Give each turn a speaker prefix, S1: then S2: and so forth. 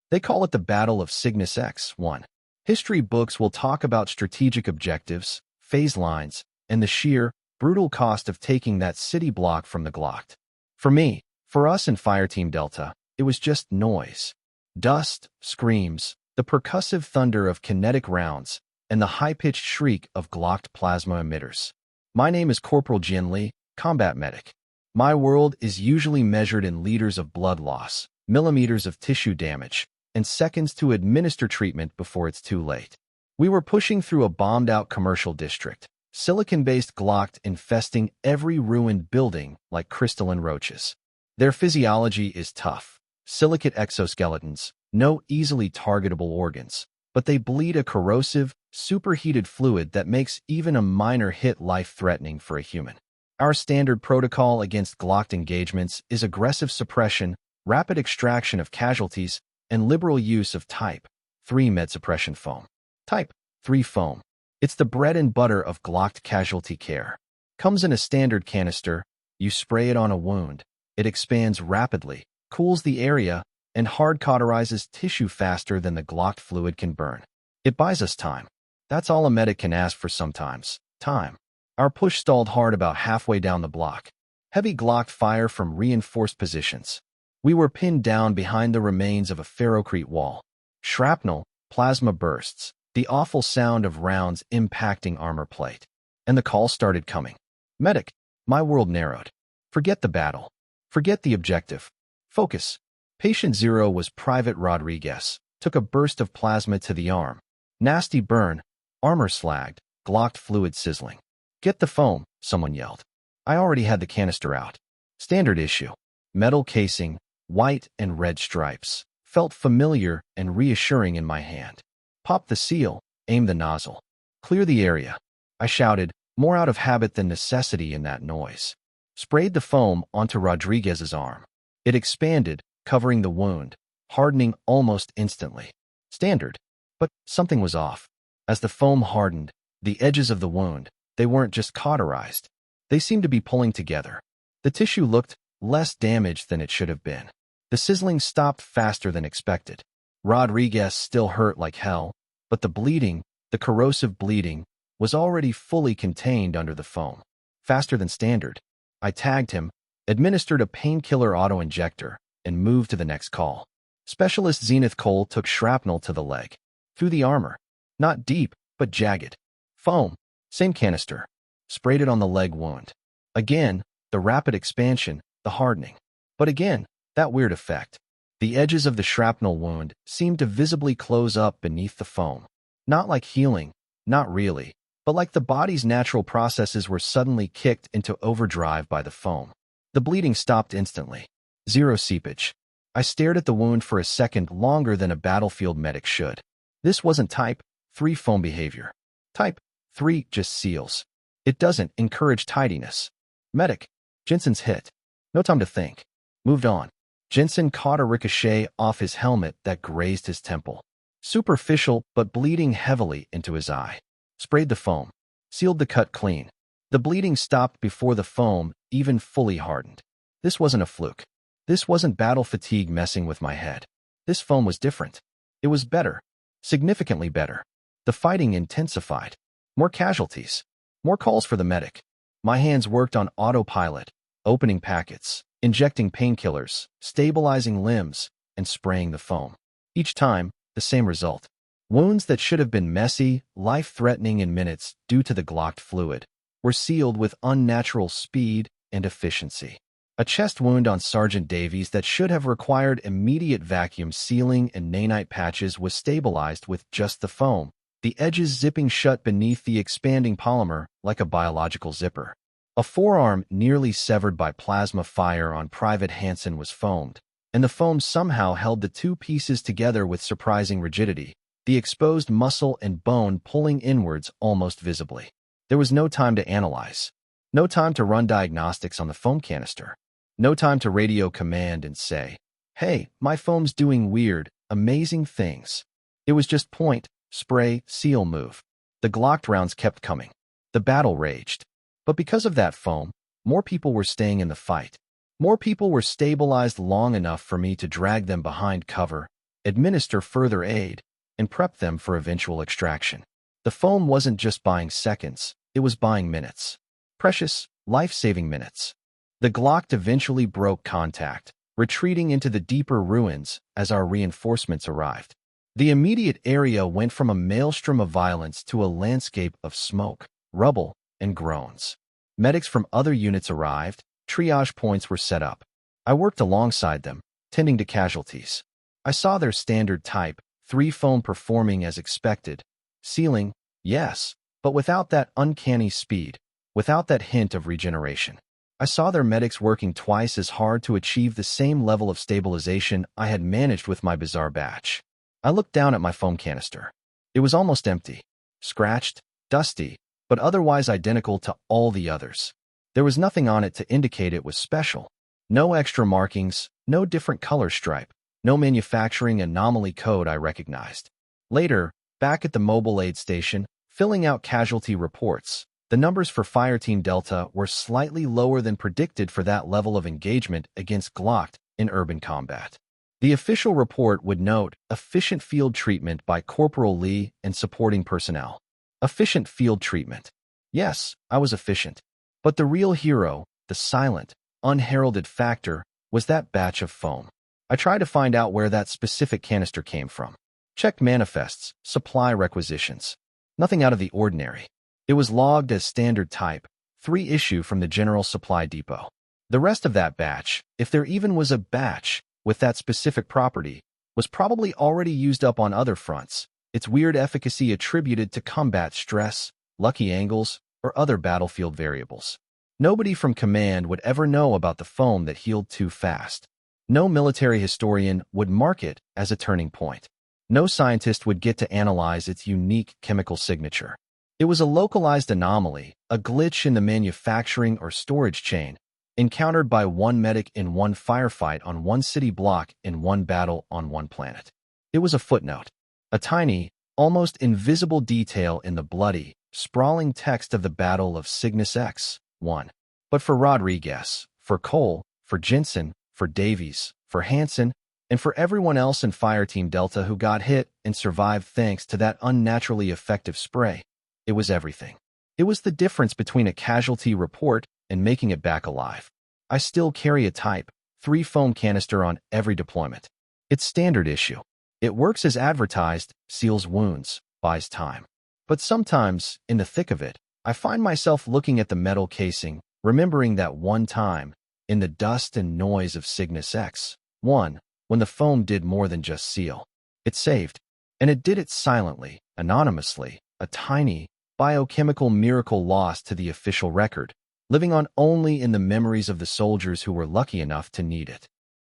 S1: They call it the Battle of Cygnus X-1. History books will talk about strategic objectives, phase lines, and the sheer, brutal cost of taking that city block from the Glocked. For us in Fireteam Delta, it was just noise. Dust, screams, the percussive thunder of kinetic rounds, and the high-pitched shriek of Glocked plasma emitters. My name is Corporal Jinli, combat medic. My world is usually measured in liters of blood loss, millimeters of tissue damage, and seconds to administer treatment before it's too late. We were pushing through a bombed-out commercial district, silicon-based Glocked infesting every ruined building like crystalline roaches. Their physiology is tough. Silicate exoskeletons, no easily targetable organs, but they bleed a corrosive, superheated fluid that makes even a minor hit life-threatening for a human. Our standard protocol against Glocked engagements is aggressive suppression, rapid extraction of casualties, and liberal use of Type 3 med suppression foam. Type 3 foam. It's the bread and butter of Glocked casualty care. Comes in a standard canister, you spray it on a wound, it expands rapidly, cools the area, and hard cauterizes tissue faster than the Glocked fluid can burn. It buys us time. That's all a medic can ask for sometimes. Time. Our push stalled hard about halfway down the block. Heavy Glocked fire from reinforced positions. We were pinned down behind the remains of a ferrocrete wall. Shrapnel, plasma bursts, the awful sound of rounds impacting armor plate. And the call started coming. Medic. My world narrowed. Forget the battle. Forget the objective. Focus. Patient zero was Private Rodriguez. Took a burst of plasma to the arm. Nasty burn. Armor slagged. Glocked fluid sizzling. Get the foam, someone yelled. I already had the canister out. Standard issue. Metal casing, white and red stripes. Felt familiar and reassuring in my hand. Pop the seal, aim the nozzle. Clear the area. I shouted, more out of habit than necessity in that noise. Sprayed the foam onto Rodriguez's arm. It expanded, covering the wound, hardening almost instantly. Standard. But something was off. As the foam hardened, the edges of the wound, they weren't just cauterized. They seemed to be pulling together. The tissue looked less damaged than it should have been. The sizzling stopped faster than expected. Rodriguez still hurt like hell, but the bleeding, the corrosive bleeding, was already fully contained under the foam. Faster than standard. I tagged him, administered a painkiller auto-injector, and moved to the next call. Specialist Zenith Cole took shrapnel to the leg. Through the armor. Not deep, but jagged. Foam. Same canister. Sprayed it on the leg wound. Again, the rapid expansion, the hardening. But again, that weird effect. The edges of the shrapnel wound seemed to visibly close up beneath the foam. Not like healing, not really, but like the body's natural processes were suddenly kicked into overdrive by the foam. The bleeding stopped instantly. Zero seepage. I stared at the wound for a second longer than a battlefield medic should. This wasn't Type 3 foam behavior. Type 3 just seals. It doesn't encourage tidiness. Medic. Jensen's hit. No time to think. Moved on. Jensen caught a ricochet off his helmet that grazed his temple. Superficial, but bleeding heavily into his eye. Sprayed the foam. Sealed the cut clean. The bleeding stopped before the foam even fully hardened. This wasn't a fluke. This wasn't battle fatigue messing with my head. This foam was different. It was better. Significantly better. The fighting intensified. More casualties. More calls for the medic. My hands worked on autopilot, opening packets, injecting painkillers, stabilizing limbs, and spraying the foam. Each time, the same result. Wounds that should have been messy, life-threatening in minutes due to the Glocked fluid, were sealed with unnatural speed and efficiency. A chest wound on Sergeant Davies that should have required immediate vacuum sealing and nanite patches was stabilized with just the foam, the edges zipping shut beneath the expanding polymer like a biological zipper. A forearm nearly severed by plasma fire on Private Hansen was foamed, and the foam somehow held the two pieces together with surprising rigidity, the exposed muscle and bone pulling inwards almost visibly. There was no time to analyze. No time to run diagnostics on the foam canister. No time to radio command and say, hey, my foam's doing weird, amazing things. It was just point, spray, seal move. The Glocked rounds kept coming. The battle raged. But because of that foam, more people were staying in the fight. More people were stabilized long enough for me to drag them behind cover, administer further aid, and prep them for eventual extraction. The foam wasn't just buying seconds, it was buying minutes. Precious, life-saving minutes. The Glock eventually broke contact, retreating into the deeper ruins as our reinforcements arrived. The immediate area went from a maelstrom of violence to a landscape of smoke, rubble, and groans. Medics from other units arrived, triage points were set up. I worked alongside them, tending to casualties. I saw their standard type, 3 foam performing as expected. Sealing, yes, but without that uncanny speed, without that hint of regeneration. I saw their medics working twice as hard to achieve the same level of stabilization I had managed with my bizarre batch. I looked down at my foam canister. It was almost empty, scratched, dusty, but otherwise identical to all the others. There was nothing on it to indicate it was special. No extra markings, no different color stripe, no manufacturing anomaly code I recognized. Later, back at the mobile aid station, filling out casualty reports, the numbers for Fireteam Delta were slightly lower than predicted for that level of engagement against Galactic in urban combat. The official report would note efficient field treatment by Corporal Lee and supporting personnel. Efficient field treatment. Yes, I was efficient. But the real hero, the silent, unheralded factor, was that batch of foam. I tried to find out where that specific canister came from. Checked manifests, supply requisitions. Nothing out of the ordinary. It was logged as standard type, 3 issue from the General Supply Depot. The rest of that batch, if there even was a batch with that specific property, was probably already used up on other fronts, its weird efficacy attributed to combat stress, lucky angles, or other battlefield variables. Nobody from command would ever know about the foam that healed too fast. No military historian would mark it as a turning point. No scientist would get to analyze its unique chemical signature. It was a localized anomaly, a glitch in the manufacturing or storage chain, encountered by one medic in one firefight on one city block in one battle on one planet. It was a footnote, a tiny, almost invisible detail in the bloody, sprawling text of the Battle of Cygnus X-1. But for Rodriguez, for Cole, for Jensen, for Davies, for Hansen, and for everyone else in Fireteam Delta who got hit and survived thanks to that unnaturally effective spray, it was everything. It was the difference between a casualty report and making it back alive. I still carry a Type 3 foam canister on every deployment. It's standard issue. It works as advertised, seals wounds, buys time. But sometimes, in the thick of it, I find myself looking at the metal casing, remembering that one time, in the dust and noise of Cygnus X-1, when the foam did more than just seal. It saved. And it did it silently, anonymously, a tiny, biochemical miracle lost to the official record, living on only in the memories of the soldiers who were lucky enough to need it.